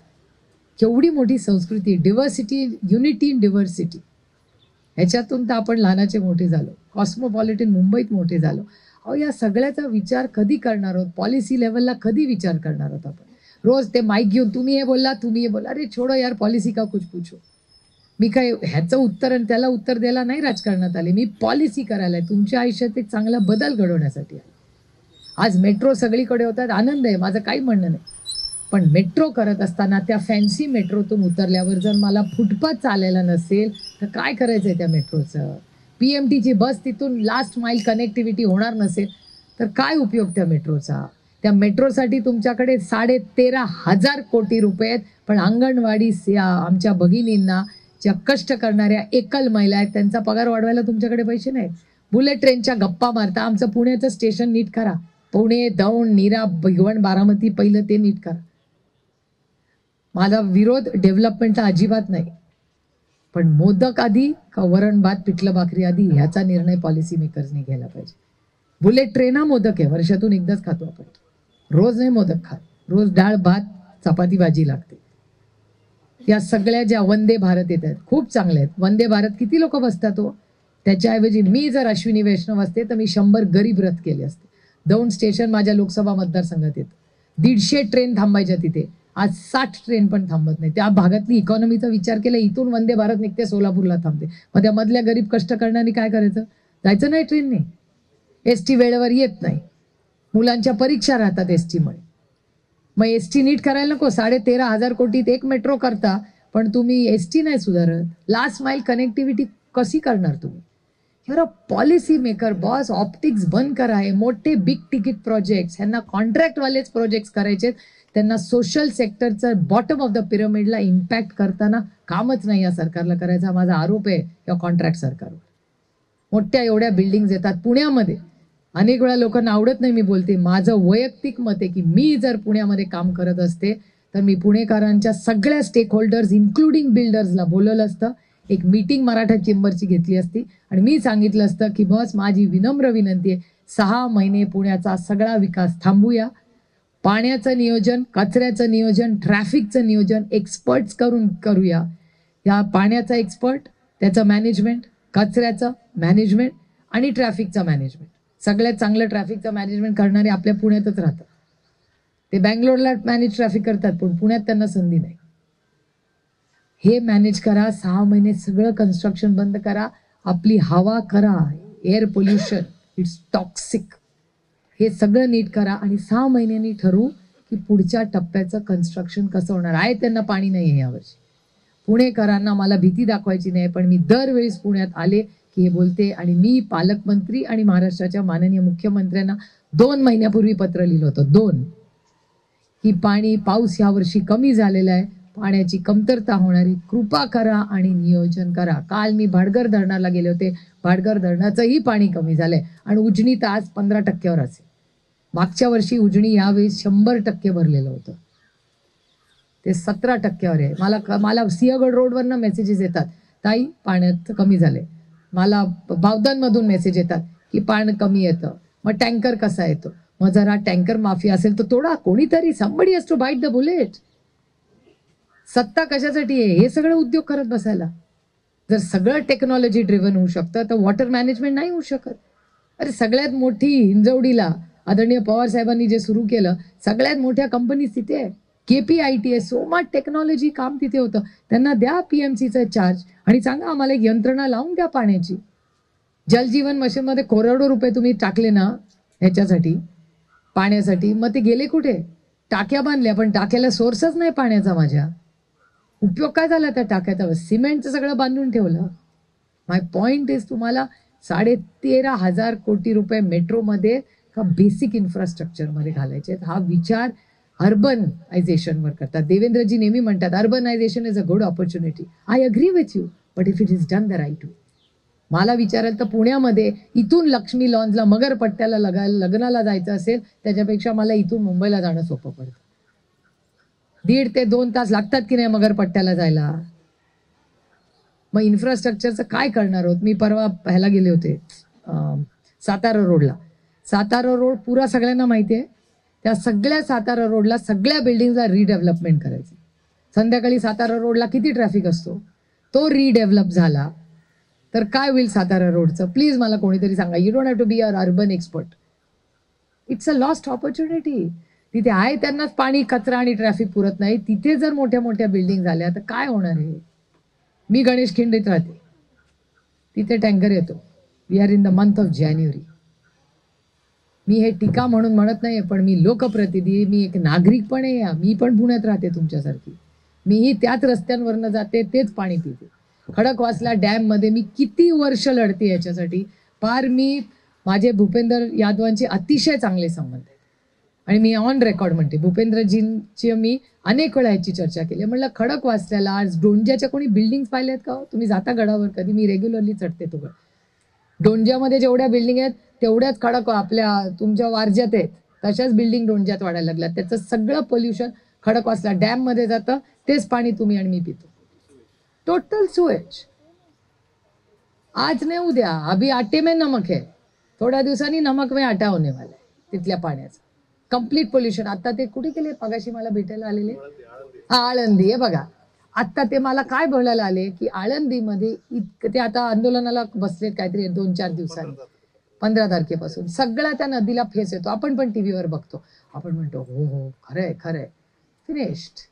केवढी मोठी संस्कृती, डिव्हर्सिटी, युनिटी इन डिव्हर्सिटी. ह्याच्यातून तर आपण लहानाचे मोठे झालो, कॉस्मोपॉलिटन मुंबईत मोठे झालो. अहो या सगळ्याचा विचार कधी करणार आहोत? पॉलिसी लेवलला कधी विचार करणार आहोत आपण? रोज ते माईक घेऊन तुम्ही हे बोलला, तुम्ही हे बोला. अरे छोडो यार, पॉलिसी का कुछ पूछो. मी काय ह्याचं उत्तर आणि त्याला उत्तर द्यायला नाही राजकारणात आले. मी पॉलिसी करायला आहे, तुमच्या आयुष्यात एक चांगला बदल घडवण्यासाठी आहे. आज मेट्रो सगळीकडे होतात, आनंद आहे, माझं काही म्हणणं नाही. पण मेट्रो करत असताना त्या फॅन्सी मेट्रोतून उतरल्यावर जर मला फुटपाथ चालायला नसेल तर काय करायचं आहे त्या मेट्रोचं? PMTची बस तिथून लास्ट माईल कनेक्टिव्हिटी होणार नसेल तर काय उपयोग त्या मेट्रोचा? त्या मेट्रोसाठी तुमच्याकडे 13,500 कोटी रुपये आहेत, पण अंगणवाडी आमच्या भगिनींना ज्या कष्ट करणाऱ्या एकल महिला आहेत त्यांचा पगार वाढवायला तुमच्याकडे पैसे नाहीत. बुलेट ट्रेनच्या गप्पा मारता. आमचं पुण्याचं स्टेशन नीट करा. पुणे, दौंड, नीरा, भिगवण, बारामती पहिलं ते नीट करा. माझा विरोध डेव्हलपमेंटला अजिबात नाही, पण पण मोदक आधी का वरण भात पिठलं भाकरी आधी ह्याचा निर्णय पॉलिसी मेकर्सनी घ्यायला पाहिजे. बुलेट ट्रेन हा मोदक आहे, वर्षातून एकदाच खातो आपण, रोज नाही मोदक खात. रोज डाळ भात चपाती भाजी लागते. या सगळ्या ज्या वंदे भारत येत आहेत खूप चांगल्या आहेत. वंदे भारत किती लोक बसतात हो? त्याच्याऐवजी मी जर अश्विनी वैष्णव असते तर मी 100 गरीब रथ केले असते. दौंड स्टेशन माझ्या लोकसभा मतदारसंघात येतं. 150 ट्रेन थांबायच्या तिथे, आज 60 ट्रेन पण थांबत नाही. त्या भागातली इकॉनॉमीचा विचार केला, इथून वंदे भारत निघते सोलापूरला थांबते. मग त्या मधल्या गरीब कष्ट करणारी काय करायचं? जायचं नाही ट्रेनने. एसटी वेळेवर येत नाही, मुलांच्या परीक्षा राहतात एसटीमुळे. मग एसटी नीट करायला नको? 13,500 कोटीत एक मेट्रो करता, पण तुम्ही एसटी नाही सुधारत. लास्ट माइल कनेक्टिव्हिटी कशी करणार तुम्ही? Your a policy maker boss. Optics बंद करा. हे मोठे बिग तिकीट प्रोजेक्ट्स, ह्यांना कॉन्ट्रॅक्टवालेच प्रोजेक्ट्स करायचे. त्यांना सोशल सेक्टरचं बॉटम ऑफ द पिरामिडला इम्पॅक्ट करताना कामच नाही या सरकारला करायचा. माझा आरोप आहे या कॉन्ट्रॅक्ट सरकारवर. मोठ्या एवढ्या बिल्डिंग्स येतात पुण्यामध्ये. अनेक वेळा लोकांना आवडत नाही मी बोलते, माझं वैयक्तिक मत आहे की मी जर पुण्यामध्ये काम करत असते तर मी पुणेकरांच्या सगळ्या स्टेक होल्डर्स इन्क्लुडिंग बिल्डर्सला बोलवलं असतं. एक मीटिंग मराठा चेंबरची घेतली असती आणि मी सांगितलं असतं की बस माझी विनम्र विनंती आहे, 6 महिने पुण्याचा सगळा विकास थांबूया. पाण्याचं नियोजन, कचऱ्याचं नियोजन, ट्रॅफिकचं नियोजन एक्सपर्ट्स करूया. या पाण्याचा एक्सपर्ट, त्याचं मॅनेजमेंट, कचऱ्याचं मॅनेजमेंट आणि ट्रॅफिकचं मॅनेजमेंट. सगळ्यात चांगलं ट्रॅफिकचं मॅनेजमेंट करणारे आपल्या पुण्यातच राहतात. ते बँगलोरला मॅनेज ट्रॅफिक करतात पण पुण्यात त्यांना संधी नाही. हे मॅनेज करा. 6 महिने सगळं कन्स्ट्रक्शन बंद करा. आपली हवा करा, एअर पोल्युशन इट्स टॉक्सिक, हे सगळं नीट करा आणि 6 महिन्यांनी ठरवू की पुढच्या टप्प्याचं कन्स्ट्रक्शन कसं होणार आहे. त्यांना पाणी नाही आहे यावर्षी. पुणेकरांना मला भीती दाखवायची नाही, पण मी दरवेळेस पुण्यात आले की हे बोलते. आणि मी पालकमंत्री आणि महाराष्ट्राच्या माननीय मुख्यमंत्र्यांना 2 महिन्यापूर्वी पत्र लिहिलं होतं. 2 की पाऊस यावर्षी कमी झालेला आहे, पाण्याची कमतरता होणारी, कृपा करा आणि नियोजन करा. काल मी भाटघर धरणाला गेले होते. भाटघर धरणाचंही पाणी कमी झालंय आणि उजनी तर आज 15% असेल. मागच्या वर्षी उजनी यावेळेस 100% भरलेलं होतं, ते 17% आहे. मला सिंहगड रोडवरनं मेसेजेस येतात, ताई पाण्यात कमी झालंय. मला बावधनमधून मेसेज येतात की पाणी कमी येतं. मग टँकर कसा येतो? मग जरा टँकर माफी असेल तर तोडा. कोणीतरी somebody has to bite the bullet. सत्ता कशासाठी आहे? हे सगळं उद्योग करत बसायला. जर सगळं टेक्नॉलॉजी ड्रिव्हन होऊ शकतं तर वॉटर मॅनेजमेंट नाही होऊ शकत. अरे सगळ्यात मोठी हिंजवडीला आदरणीय पवार साहेबांनी जे सुरू केलं, सगळ्यात मोठ्या कंपनीज तिथे आहे. KPIT आहे. सो मच टेक्नॉलॉजी काम तिथे होतं. त्यांना द्या PMCचा चार्ज आणि सांगा आम्हाला एक यंत्रणा लावून द्या पाण्याची. जलजीवन मिशनमध्ये करोडो रुपये तुम्ही टाकले ना ह्याच्यासाठी, पाण्यासाठी, मग ते गेले कुठे? टाक्या बांधल्या पण टाक्याला सोर्सच नाही पाण्याचा. माझ्या उपयोग काय झाला त्या टाक्याचा? सिमेंटचं सगळं बांधून ठेवलं. माय पॉइंट इज तुम्हाला 13,500 कोटी रुपये मेट्रोमध्ये का बेसिक इन्फ्रास्ट्रक्चरमध्ये घालायचे. हा विचार अर्बनायझेशनवर करतात. देवेंद्रजी नेहमी म्हणतात urbanisation is a good opportunity. I agree with you, but if it is done the right way. मला विचाराल तर पुण्यामध्ये इथून लक्ष्मी लॉन्सला मगरपट्ट्याला लग्नाला जायचं असेल त्याच्यापेक्षा मला इथून मुंबईला जाणं सोपं पडतं. 1.5 ते 2 तास लागतात की नाही मगरपट्ट्याला जायला. मग इन्फ्रास्ट्रक्चरचं काय करणार आहोत? मी परवा ह्याला गेले होते सातारा रोडला. सातारा रोड पुरा सगळ्यांना माहिती आहे. त्या सगळ्या सातारा रोडला सगळ्या बिल्डिंगला रिडेव्हलपमेंट करायचं. संध्याकाळी सातारा रोडला किती ट्रॅफिक असतो? तो रिडेव्हलप झाला तर काय होईल सातारा रोडचं? प्लीज मला कोणीतरी सांगा. You don't have to be a urban expert. It's a lost opportunity. तिथे आहे त्यांनाच पाणी, कचरा आणि ट्रॅफिक पुरत नाही. तिथे जर मोठ्या मोठ्या बिल्डिंग झाल्या तर काय होणार आहे? मी गणेश खिंडीत राहते, तिथे टँकर येतो. We are in the month of January. मी हे टीका म्हणून म्हणत नाही, पण मी लोकप्रतिनिधी, मी एक नागरिक पण आहे. मी पण पुण्यात राहते तुमच्यासारखी. मीही त्याच रस्त्यांवरनं जाते, तेच पाणी पिते. खडकवासला डॅममध्ये मी किती वर्ष लढते याच्यासाठी. मी माझे भूपेंद्र यादवांचे अतिशय चांगले संबंध आहेत आणि मी ऑन रेकॉर्ड म्हणते भूपेंद्रजींची मी अनेक वेळा याची चर्चा केली. म्हणलं खडकवासल्याला आज डोंज्याच्या कोणी बिल्डिंग पाहिल्यात का? तुम्ही जाता गडावर कधी? मी रेग्युलरली चढते तो गड. डोंज्यामध्ये जेवढ्या बिल्डिंग आहेत तेवढ्याच खडक आपल्या तुमच्या वारज्यात आहेत, तशाच बिल्डिंग डोंज्यात वाढायला लागल्या. त्याचं सगळं पोल्युशन खडकवासला डॅममध्ये जातं. तेच पाणी तुम्ही आणि मी पितो. Total Suez. आज नाही उद्या, अभी आटे में नमक है, थोड्या दिवसांनी नमक में आटा होने वाला आहे तिथल्या पाण्याचं. Complete pollution. आता ते कुठे गेले मगाशी मला भेटायला आलेले, आळंदी आहे बघा. आता ते मला काय बोलायला आले की आळंदीमध्ये इतकं, ते आता आंदोलनाला बसलेत काहीतरी 2-4 दिवसांनी, 15 तारखेपासून सगळ्या त्या नदीला फेस येतो. आपण पण टीव्हीवर बघतो, आपण म्हणतो हो हो खरंय खरंय, फिनिश्ड.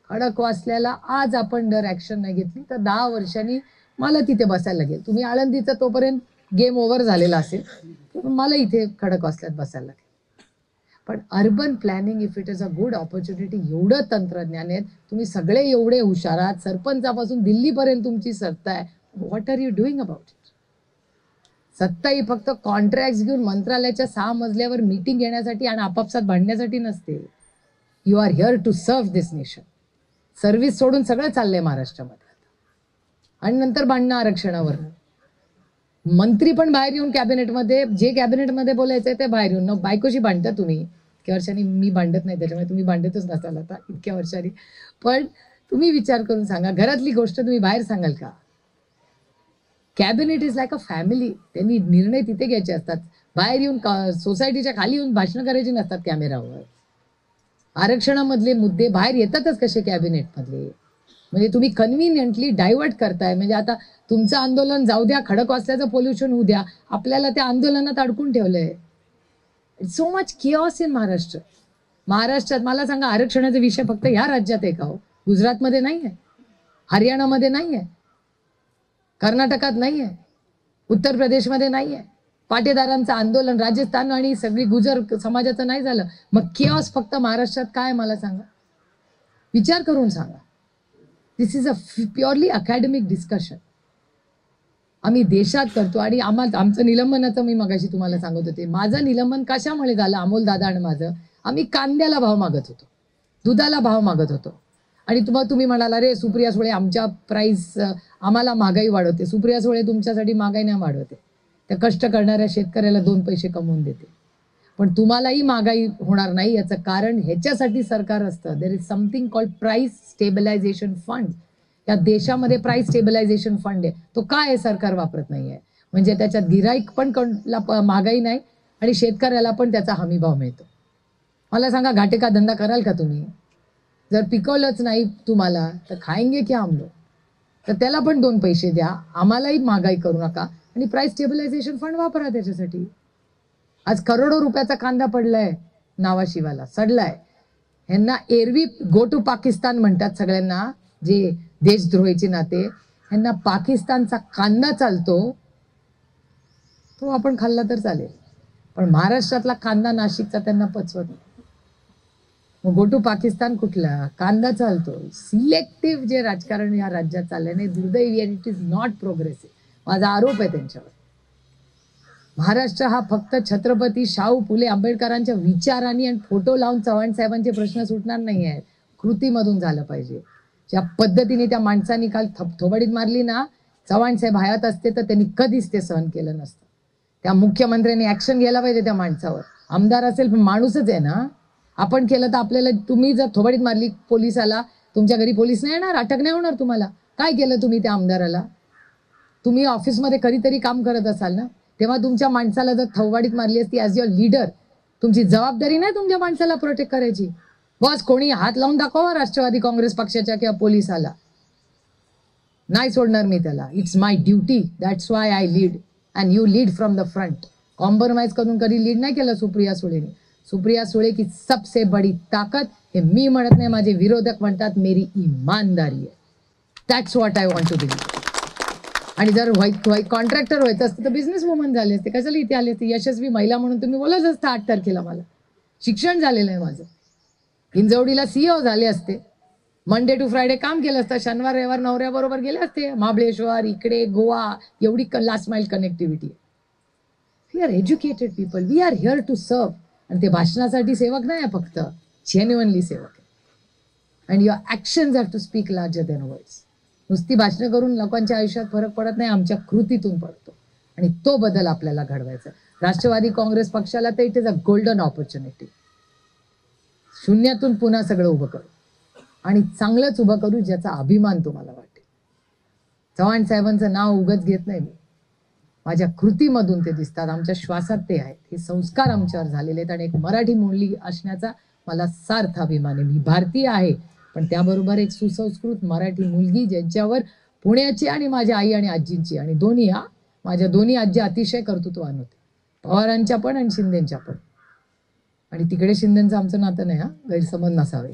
खडकवासल्याला आज आपण जर ऍक्शन नाही घेतली तर 10 वर्षांनी मला तिथे बसायला लागेल. तुम्ही आळंदीचा तोपर्यंत गेम ओव्हर झालेला असेल, मला इथे खडकवासल्यात बसायला लागेल. पण urban planning if it is a good opportunity, एवढं तंत्रज्ञान आहे, तुम्ही सगळे एवढे हुशार आहात, सरपंचापासून दिल्लीपर्यंत तुमची सत्ता आहे, what are you doing about it? सत्ता ही फक्त कॉन्ट्रॅक्ट घेऊन मंत्रालयाच्या 6 मजल्यावर मीटिंग घेण्यासाठी आणि आपापसात भांडण्यासाठी नसते. You are here to serve this nation. Service सोडून सगळं चाललंय महाराष्ट्रामध्ये आणि नंतर भांडणं आरक्षणावर. मंत्री पण बाहेर येऊन कॅबिनेटमध्ये, जे कॅबिनेटमध्ये बोलायचंय ते बाहेर येऊन, बायकोशी भांडता तुम्ही. इतक्या वर्षांनी मी भांडत नाही, त्याच्यामुळे तुम्ही भांडतच नसाल आता इतक्या वर्षांनी. पण तुम्ही विचार करून सांगा, घरातली गोष्ट तुम्ही बाहेर सांगाल का? Cabinet is like a family. त्यांनी निर्णय तिथे घ्यायचे असतात, बाहेर येऊन सोसायटीच्या खाली येऊन भाषण करायची नसतात कॅमेरावर. आरक्षणामधले मुद्दे बाहेर येतातच कसे कॅबिनेटमधले? म्हणजे तुम्ही कन्व्हिनियंटली डायव्हर्ट करताय. म्हणजे आता तुमचं आंदोलन जाऊ द्या, खडकवासल्याचं पोल्युशन होऊ द्या, आपल्याला त्या आंदोलनात अडकून ठेवलंय. So much chaos in Maharashtra. महाराष्ट्रात मला सांगा, आरक्षणाचा विषय फक्त ह्या राज्यात आहे का हो? गुजरातमध्ये नाहीये, हरियाणामध्ये नाहीये, कर्नाटकात नाहीये, उत्तर प्रदेशमध्ये नाहीये. पाटेदारांचं आंदोलन राजस्थान आणि सगळी गुजर समाजाचं नाही झालं, मग किऑस फक्त महाराष्ट्रात काय मला सांगा? विचार करून सांगा. This is a purely academic discussion. आम्ही देशात करतो आणि आमचं निलंबनाचं मी मगाशी तुम्हाला सांगत होते. माझं निलंबन कशामुळे झालं, अमोल दादा आणि माझं, आम्ही कांद्याला भाव मागत होतो, दुधाला भाव मागत होतो. आणि तुम्ही म्हणाला रे सुप्रिया सुळे आमच्या प्राइस, आम्हाला महागाई वाढवते. सुप्रिया सुळे तुमच्यासाठी महागाई नाही वाढवते, त्या कष्ट करणाऱ्या शेतकऱ्याला 2 पैसे कमवून देते. पण तुम्हालाही महागाई होणार नाही याचं कारण ह्याच्यासाठी सरकार असतं. There is something called price स्टेबलायझेशन fund. या देशामध्ये प्राइस स्टेबलायझेशन फंड आहे, तो काय आहे सरकार वापरत नाहीये. म्हणजे त्याच्यात गिराईक पण महागाई नाही आणि शेतकऱ्याला पण त्याचा हमी भाव मिळतो. मला सांगा, घाटे का धंदा कराल का तुम्ही? जर पिकवलंच नाही तुम्हाला तर खाएंगे क्या हम लोग? तर त्याला पण 2 पैसे द्या, आम्हालाही महागाई करू नका आणि प्राइस स्टेबलायझेशन फंड वापरा त्याच्यासाठी. आज करोडो रुपयाचा कांदा पडलाय नावाशिवाला, सडलाय. ह्यांना एरवी गो टू पाकिस्तान म्हणतात सगळ्यांना, जे देशद्रोहीचे नाते. ह्यांना पाकिस्तानचा कांदा चालतो, तो आपण खाल्ला तर चालेल, पण महाराष्ट्रातला कांदा नाशिकचा त्यांना पचवत नाही. मग गो टू पाकिस्तान कुठला? कांदा चालतो. सिलेक्टिव्ह जे राजकारण या राज्यात चाललंय नाही, दुर्दैवी, आणि इट इज नॉट प्रोग्रेसिव्ह. माझा आरोप आहे त्यांच्यावर. महाराष्ट्र हा फक्त छत्रपती शाहू फुले आंबेडकरांच्या विचारांनी आणि फोटो लावून चव्हाण साहेबांचे प्रश्न सुटणार नाही आहेत, कृतीमधून झालं पाहिजे. ज्या पद्धतीने त्या माणसांनी काल थोबाडीत मारली ना, चव्हाण साहेब हयात असते तर त्यांनी कधीच ते सहन केलं नसतं. त्या मुख्यमंत्र्यांनी ऍक्शन घ्यायला पाहिजे त्या माणसावर. आमदार असेल पण माणूसच आहे ना. आपण केलं तर आपल्याला, तुम्ही जर थोबाडीत मारली पोलिसाला, तुमच्या घरी पोलीस नाही येणार, अटक नाही होणार तुम्हाला. काय केलं तुम्ही त्या आमदाराला? तुम्ही ऑफिसमध्ये कधीतरी काम करत असाल ना, तेव्हा तुमच्या माणसाला जर थोबाडीत मारली असती ॲज युअर लीडर, तुमची जबाबदारी नाही तुमच्या माणसाला प्रोटेक्ट करायची? बस कोणी हात लावून दाखवा राष्ट्रवादी काँग्रेस पक्षाच्या किंवा पोलिसाला, नाही सोडणार मी त्याला. It's my duty, that's why I lead and you lead from the front. Compromise करून कधी लीड नाही केलं सुप्रिया सुळेने. सुप्रिया सुळे की सबसे बडी ताकद, हे मी म्हणत नाही, माझे विरोधक म्हणतात, मेरी ईमानदारी आहे. That's what I want to believe. आणि जर कॉन्ट्रॅक्टर व्हायचं असतं तर बिझनेस वुमन झाले असते, कशाला इथे आले असते? यशस्वी महिला म्हणून तुम्ही बोलत असता 8 तारखेला. मला शिक्षण झालेलं आहे माझं, हिंजवडीला CEO झाले असते, मंडे टू फ्रायडे काम केलं असतं, शनिवार रविवार नवऱ्याबरोबर गेले असते महाबळेश्वर, इकडे गोवा. एवढी last mile connectivity. We are educated people, we are here to serve. आणि ते भाषणासाठी सेवक नाही आहे, फक्त जेन्युइनली सेवक आहे. And your actions have to speak larger than words. नुसती भाषणं करून लोकांच्या आयुष्यात फरक पडत नाही, आमच्या कृतीतून पडतो. आणि तो बदल आपल्याला घडवायचा. राष्ट्रवादी काँग्रेस पक्षाला तर it is a golden opportunity. शून्यातून पुन्हा सगळं उभं करू आणि चांगलंच उभं करू, ज्याचा अभिमान तुम्हाला वाटेल. चव्हाण साहेबांचं नाव उगाच घेत नाही मी, माझ्या कृतीमधून ते दिसतात, आमच्या श्वासात ते आहेत. हे संस्कार आमच्यावर झालेले आहेत आणि एक मराठी मुलगी असण्याचा मला सार्थ अभिमान आहे. मी भारतीय आहे, पण त्याबरोबर एक सुसंस्कृत मराठी मुलगी, ज्यांच्यावर पुण्याची आणि माझ्या आई आणि आजींची आणि दोन्ही माझ्या दोन्ही आजी अतिशय कर्तृत्ववान होते, पवारांच्या पण आणि शिंदेच्या पण. आणि तिकडे शिंदेचं आमचं नातं नाही, गैरसमज नसावे.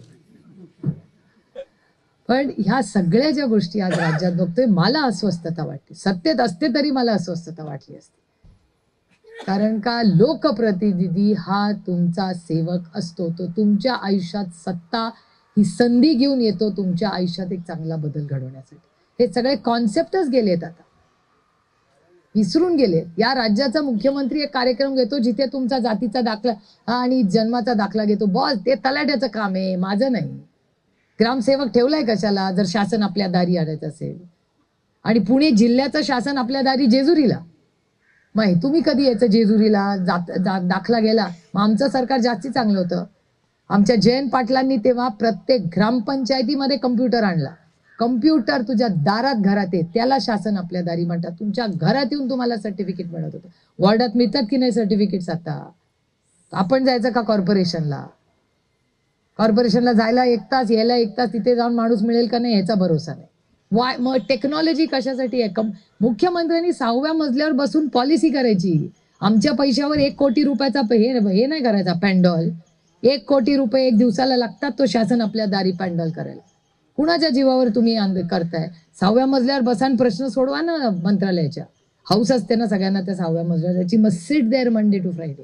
पण ह्या सगळ्या ज्या गोष्टी आज राज्यात बघतोय, मला अस्वस्थता वाटते. सत्तेत असते तरी मला अस्वस्थता वाटली असते. कारण का लोकप्रतिनिधी हा तुमचा सेवक असतो. तो तुमच्या आयुष्यात सत्ता ही संधी घेऊन येतो तुमच्या आयुष्यात एक चांगला बदल घडवण्यासाठी. हे सगळे कॉन्सेप्टच गेलेत, आता विसरून गेले. या राज्याचा मुख्यमंत्री एक कार्यक्रम घेतो जिथे तुमचा जातीचा दाखला आणि जन्माचा दाखला घेतो. बॉस, ते तलाट्याचं काम आहे, माझं नाही. ग्रामसेवक ठेवलाय कशाला जर शासन आपल्या दारी आणायचं असेल? आणि पुणे जिल्ह्याचं शासन आपल्या दारी जेजुरीला. मग तुम्ही कधी यायचं जेजुरीला? दाखला गेला. मग आमचं सरकार जास्ती चांगलं होतं. आमच्या जयंत पाटलांनी तेव्हा प्रत्येक ग्रामपंचायतीमध्ये कम्प्युटर आणला. कम्प्युटर तुझ्या दारात घरात आहे, त्याला शासन आपल्या दारी म्हणतात. तुमच्या घरात येऊन तुम्हाला सर्टिफिकेट मिळत होतं. वॉर्डात मिळतात की नाही सर्टिफिकेट्स? आता आपण जायचं का कॉर्पोरेशनला? कॉर्पोरेशनला जायला 1 तास, यायला 1 तास, तिथे जाऊन माणूस मिळेल का नाही याचा भरोसा नाही. मग टेक्नॉलॉजी कशासाठी आहे? मुख्यमंत्र्यांनी 6व्या मजल्यावर बसून पॉलिसी करायची. आमच्या पैशावर 1 कोटी रुपयाचा हे नाही करायचा पॅन्डॉल. 1 कोटी रुपये 1 दिवसाला लागतात, तो शासन आपल्या दारी पॅन्डॉल करायला. कुणाच्या जीवावर तुम्ही करताय? 6व्या मजल्यावर बसान प्रश्न सोडवा ना मंत्रालयाच्या. हाऊस असते ना सगळ्यांना त्या 6व्या मजल्यावर त्याची. मग sit there Monday to Friday.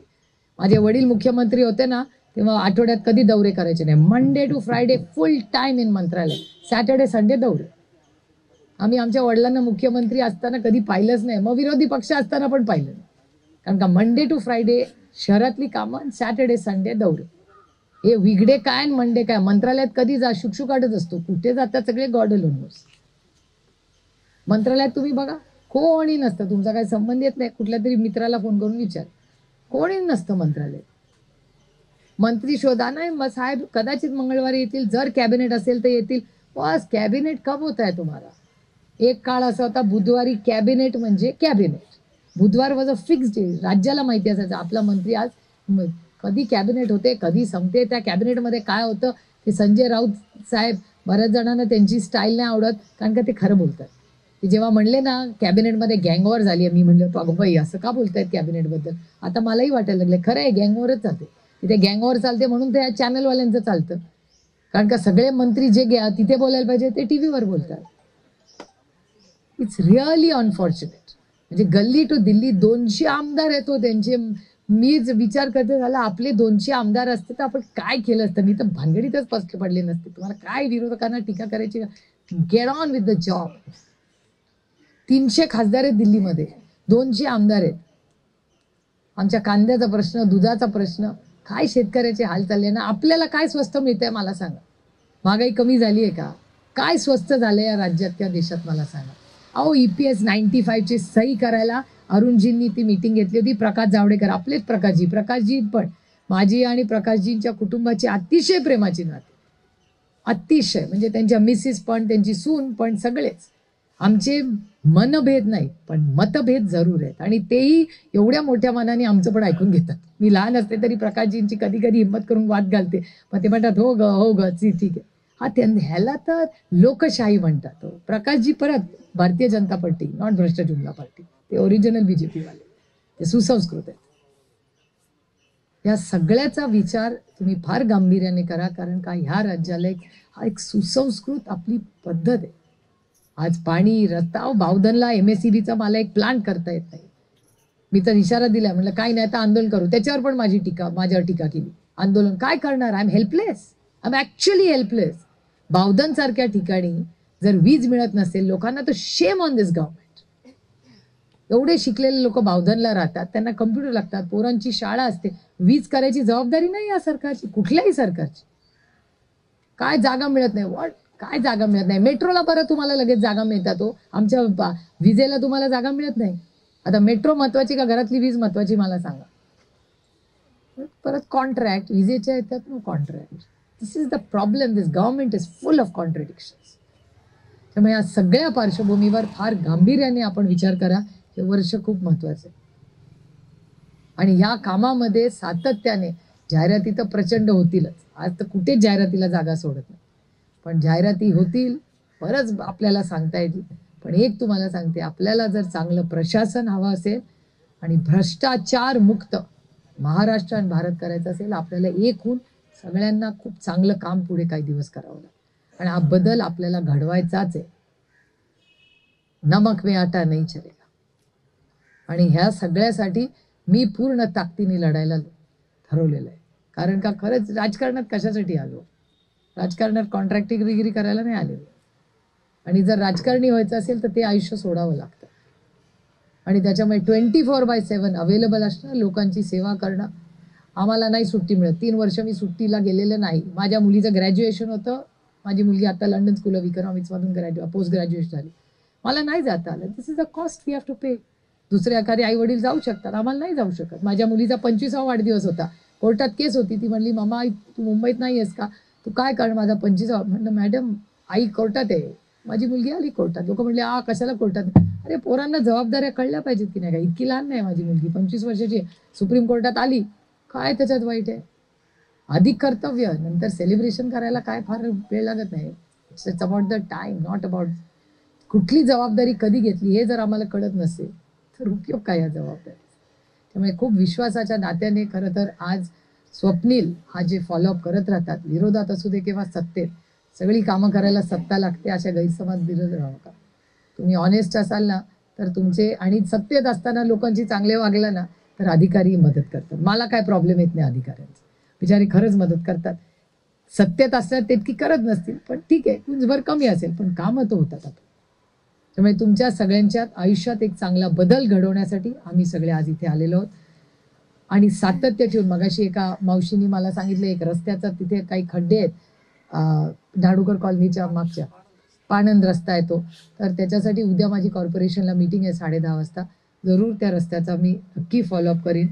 माझे वडील मुख्यमंत्री होते ना, तेव्हा आठवड्यात कधी दौरे करायचे नाही. Monday to Friday full time in Mantralaya. Saturday Sunday दौरे. आम्ही आमच्या वडिलांना मुख्यमंत्री असताना कधी पाहिलंच नाही. मग विरोधी पक्ष असताना पण पाहिलं नाही. कारण का मंडे टू फ्रायडे शहरातली कामं, सॅटर्डे संडे दौरे. हे विगडे काय मंडे काय? मंत्रालयात कधी जा, शुकशुकाटच असतो. कुठे जातात सगळे गॉड अलोन नोस. मंत्रालयात तुम्ही बघा, कोणी नसतं. तुमचा काही संबंध येत नाही. कुठल्या तरी मित्राला फोन करून विचार, कोणी नसतं मंत्रालयात. मंत्री शोधा नाही. मग साहेब कदाचित मंगळवारी येतील, जर कॅबिनेट असेल तर येतील. बस कॅबिनेट कब होत आहे तुम्हाला? एक काळ असा होता, बुधवारी कॅबिनेट म्हणजे कॅबिनेट. बुधवार वॉज अ फिक्स डे. राज्याला माहिती असायचं आपला मंत्री आज कधी कॅबिनेट होते, कधी संपते. त्या कॅबिनेटमध्ये काय होतं ते संजय राऊत साहेब, बऱ्याच जणांना त्यांची स्टाईल नाही आवडत, कारण का ते खरं बोलतात. ते जेव्हा म्हणले ना कॅबिनेटमध्ये गँगवॉर झाली आहे, मी म्हणलं अगं बाई असं का बोलतायत कॅबिनेटबद्दल? आता मलाही वाटायला लागलं खरं आहे, गँगवॉरच चालते तिथे. गँगवॉर चालते म्हणून ते चॅनलवाल्यांचं चालतं. कारण का सगळे मंत्री जे तिथे बोलायला पाहिजे ते टीव्हीवर बोलतात. It's really unfortunate. म्हणजे गल्ली टू दिल्ली 200 आमदार येतो त्यांचे. मीच विचार करते झाला आपले 200 आमदार असते तर आपण काय केलं असतं. मी तर भानगडीतच पसके पडले नसते. तुम्हाला काय विरोधकांना टीका करायची? Get on with the job. 300 खासदार आहेत दिल्लीमध्ये, 200 आमदार आहेत. आमच्या कांद्याचा प्रश्न, दुधाचा प्रश्न, काय शेतकऱ्याचे हाल चालले ना. आपल्याला काय स्वस्त मिळतंय मला सांगा? महागाई कमी झाली आहे का? काय स्वस्त झालंय या राज्यात त्या देशात मला सांगा? अहो EPS 95ची सही करायला अरुणजींनी ती मीटिंग घेतली होती. प्रकाश जावडेकर, आपलेच प्रकाशजी पण माझी आणि प्रकाशजींच्या कुटुंबाची अतिशय प्रेमाची नाते. अतिशय म्हणजे त्यांच्या मिसेस पण, त्यांची सून पण, सगळेच. आमचे मनभेद नाही पण मतभेद जरूर आहेत. आणि तेही एवढ्या मोठ्या मनाने आमचं पण ऐकून घेतात. मी लहान असते तरी प्रकाशजींची कधी कधी हिंमत करून वाद घालते. मग ते म्हणतात हो ग ठीक आहे. ह्याला तर लोकशाही म्हणतात. प्रकाशजी परत भारतीय जनता पार्टी, नॉट भ्रष्ट जुमला पार्टी. ते ओरिजिनल BJP वाले, ते सुसंस्कृत आहेत. या सगळ्याचा विचार तुम्ही फार गांभीर्याने करा. कारण का ह्या राज्याला हा एक सुसंस्कृत आपली पद्धत आहे. आज पाणी, रस्ता, बावधनला MSEBचा मला एक प्लांट करता येत नाही. मी तर इशारा दिला, म्हटलं काय नाही आता आंदोलन करू. त्याच्यावर पण माझ्यावर टीका केली. आंदोलन काय करणार? I am helpless. I am actually helpless. Bavdhan सारख्या ठिकाणी जर वीज मिळत नसेल लोकांना तर शेम ऑन दिस गव्हर्नमेंट. एवढे शिकलेले लोक बावधनला राहतात, त्यांना कम्प्युटर लागतात, पोरांची शाळा असते. वीज करायची जबाबदारी नाही या सरकारची, कुठल्याही सरकारची. काय जागा मिळत नाही? काय जागा मिळत नाही? मेट्रोला बरं तुम्हाला लगेच जागा मिळतात. आमच्या विजेला तुम्हाला जागा मिळत नाही. आता मेट्रो महत्वाची का घरातली वीज महत्वाची मला सांगा. परत कॉन्ट्रॅक्ट, विजेच्या येतात मग contract. This is the problem. This government is full of contradictions. त्यामुळे या सगळ्या पार्श्वभूमीवर फार गांभीर्याने आपण विचार करा हे वर्ष खूप महत्त्वाचं आहे. आणि ह्या कामामध्ये सातत्याने जाहिराती तर प्रचंड होतीलच. आज तर कुठेच जाहिरातीला जागा सोडत नाही, पण जाहिराती होतील, बरंच आपल्याला सांगता येईल. पण एक तुम्हाला सांगते, आपल्याला जर चांगलं प्रशासन हवं असेल आणि भ्रष्टाचार मुक्त महाराष्ट्र आणि भारत करायचं असेल, आपल्याला एक होऊन सगळ्यांना खूप चांगलं काम पुढे काही दिवस करावं लागेल. आणि हा बदल आपल्याला घडवायचाच आहे. नमक में आटा नहीं चलेगा. आणि ह्या सगळ्यासाठी मी पूर्ण ताकदीने लढायला ठरवलेलं आहे. कारण का खरंच राजकारणात कशासाठी आलो? राजकारणात कॉन्ट्रॅक्टिंग डिग्री करायला नाही आलेलो. आणि जर राजकारणी व्हायचं असेल तर ते आयुष्य सोडावं लागतं. आणि त्याच्यामुळे 24/7 अवेलेबल असणं, लोकांची सेवा करणं. आम्हाला नाही सुट्टी मिळत. 3 वर्ष मी सुट्टीला गेलेलं नाही. माझ्या मुलीचं ग्रॅज्युएशन होतं. माझी मुलगी आता लंडन स्कूल ऑफ इकॉनॉमिक्समधून पोस्ट ग्रॅज्युएट झाली. मला नाही जाता आलं. This is a cost we have to pay. दुसरे एखादे आई वडील जाऊ शकतात, आम्हाला नाही जाऊ शकत. माझ्या मुलीचा 25वा वाढदिवस होता. कोर्टात केस होती. ती म्हणली, मामा तू मुंबईत नाही आहेस का? तू काय कर, माझा 25वा. म्हणलं मॅडम आई कोर्टात आहे. माझी मुलगी आली कोर्टात. लोक म्हणले कशाला कोर्टात? अरे पोरांना जबाबदाऱ्या कळल्या पाहिजेत की नाही का? इतकी लहान नाही माझी मुलगी, 25 वर्षाची आहे. सुप्रीम कोर्टात आली, काय त्याच्यात वाईट आहे? आधी कर्तव्य, नंतर सेलिब्रेशन करायला काय फार वेळ लागत नाही. It's about the time, not about कुठली जबाबदारी कधी घेतली हे जर आम्हाला कळत नसेल तर उपयोग काय या जबाबदारी. त्यामुळे खूप विश्वासाच्या नात्याने खरं तर आज स्वप्नील हा जे फॉलोअप करत राहतात, विरोधात असू दे किंवा सत्तेत, सगळी कामं करायला सत्ता लागते अशा गैरसमज विरोध राहू नका. तुम्ही ऑनेस्ट असाल ना तर तुमचे, आणि सत्तेत असताना लोकांची चांगले वागला ना तर अधिकारी मदत करतात. मला काय प्रॉब्लेम येत नाही अधिकाऱ्यांचा, बिचारी खरंच मदत करतात. सत्तेत असल्यास तितकी करत नसतील, पण ठीक आहे, कुंजभर कमी असेल पण कामं तर होतात आपण. त्यामुळे तुमच्या सगळ्यांच्या आयुष्यात एक चांगला बदल घडवण्यासाठी आम्ही सगळे आज इथे आलेलो आहोत. आणि सातत्य ठेवून, मगाशी एका मावशीनी मला सांगितलं, एक रस्त्याचा तिथे काही खड्डे आहेत, धाडूकर कॉलनीच्या मागच्या पाणंद रस्ता आहे तो, तर त्याच्यासाठी उद्या माझी कॉर्पोरेशनला मीटिंग आहे 10:30 वाजता. जरूर त्या रस्त्याचा मी नक्की फॉलोअप करीन.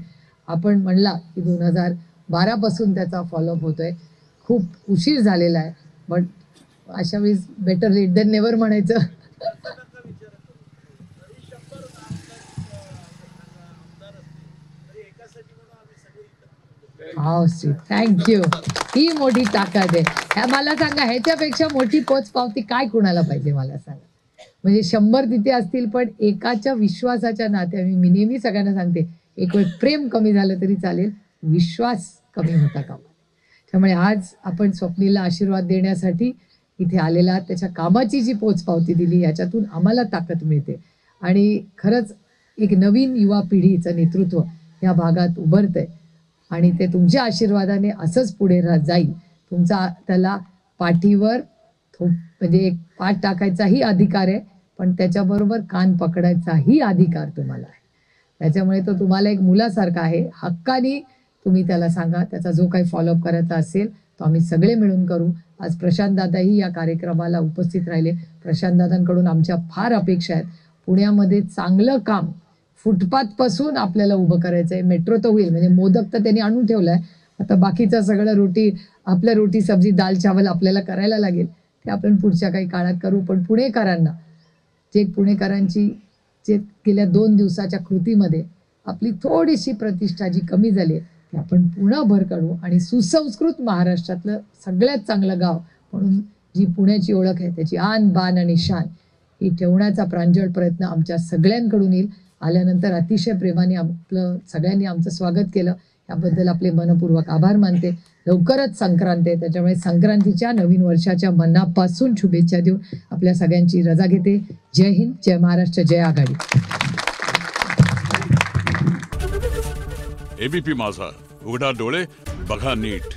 आपण म्हणला की 2012 पासून त्याचा फॉलोअप होतोय. खूप उशीर झालेला आहे, बट अशा वेळेस बेटर लेट देन नेव्हर म्हणायचं. थँक्यू. ही मोठी ताकद आहे. ह्या मला सांगा, ह्याच्यापेक्षा मोठी पोचपावती काय कुणाला पाहिजे मला सांगा. म्हणजे 100 तिथे असतील, पण एकाच्या विश्वासाच्या नात्याने मी नेहमी सगळ्यांना सांगते, एक वेळ प्रेम कमी झालं तरी चालेल, विश्वास कमी होता कामा नये. त्यामुळे आज आपण स्वप्नीलला आशीर्वाद देण्यासाठी इथे आलेला, त्याच्या कामाची जी पोचपावती दिली याच्यातून आम्हाला ताकद मिळते. आणि खरंच एक नवीन युवा पिढीचं नेतृत्व या भागात उभरतंय आणि ते तुमच्या आशीर्वादाने असंच पुढे जाईल. तुमचा त्याला पाठीवर म्हणजे एक पाठ टाकायचाही अधिकार आहे, पण त्याच्याबरोबर कान पकडायचाही अधिकार तुम्हाला आहे. त्याच्यामुळे तो तुम्हाला एक मुलासारखा आहे. हक्काने तुम्ही त्याला सांगा. त्याचा जो काही फॉलोअप करायचा असेल तो आम्ही सगळे मिळून करू. आज प्रशांत दादाही या कार्यक्रमाला उपस्थित राहिले. प्रशांत दादांकडून आमच्या फार अपेक्षा आहेत. पुण्यामध्ये चांगलं काम फुटपाथपासून आपल्याला उभं करायचं आहे. मेट्रो तर होईल, म्हणजे मोदक तर त्यांनी आणून ठेवलं आहे. आता बाकीचं सगळं आपल्या रोटी सब्जी दाल चावल आपल्याला करायला लागेल, ते आपण पुढच्या काही काळात करू. पण पुणेकरांना, पुणेकरांची जे गेल्या 2 दिवसाच्या कृतीमध्ये आपली थोडीशी प्रतिष्ठा जी कमी झाली ती आपण पुन्हा भर काढू आणि सुसंस्कृत महाराष्ट्रातलं सगळ्यात चांगलं गाव म्हणून जी पुण्याची ओळख आहे त्याची आन बान आणि शान ही ठेवण्याचा प्रांजळ प्रयत्न आमच्या सगळ्यांकडून येईल. आल्यानंतर अतिशय प्रेमाने सगळ्यांनी आमचं स्वागत केलं, याबद्दल आपले मनपूर्वक आभार मानते. लवकरच संक्रांत आहे, त्याच्यामुळे संक्रांतीच्या नवीन वर्षाच्या मनापासून शुभेच्छा देऊन आपल्या सगळ्यांची रजा घेते. जय हिंद, जय महाराष्ट्र, जय आघाडी. एबीपी माझा, उघडा डोळे बघा नीट.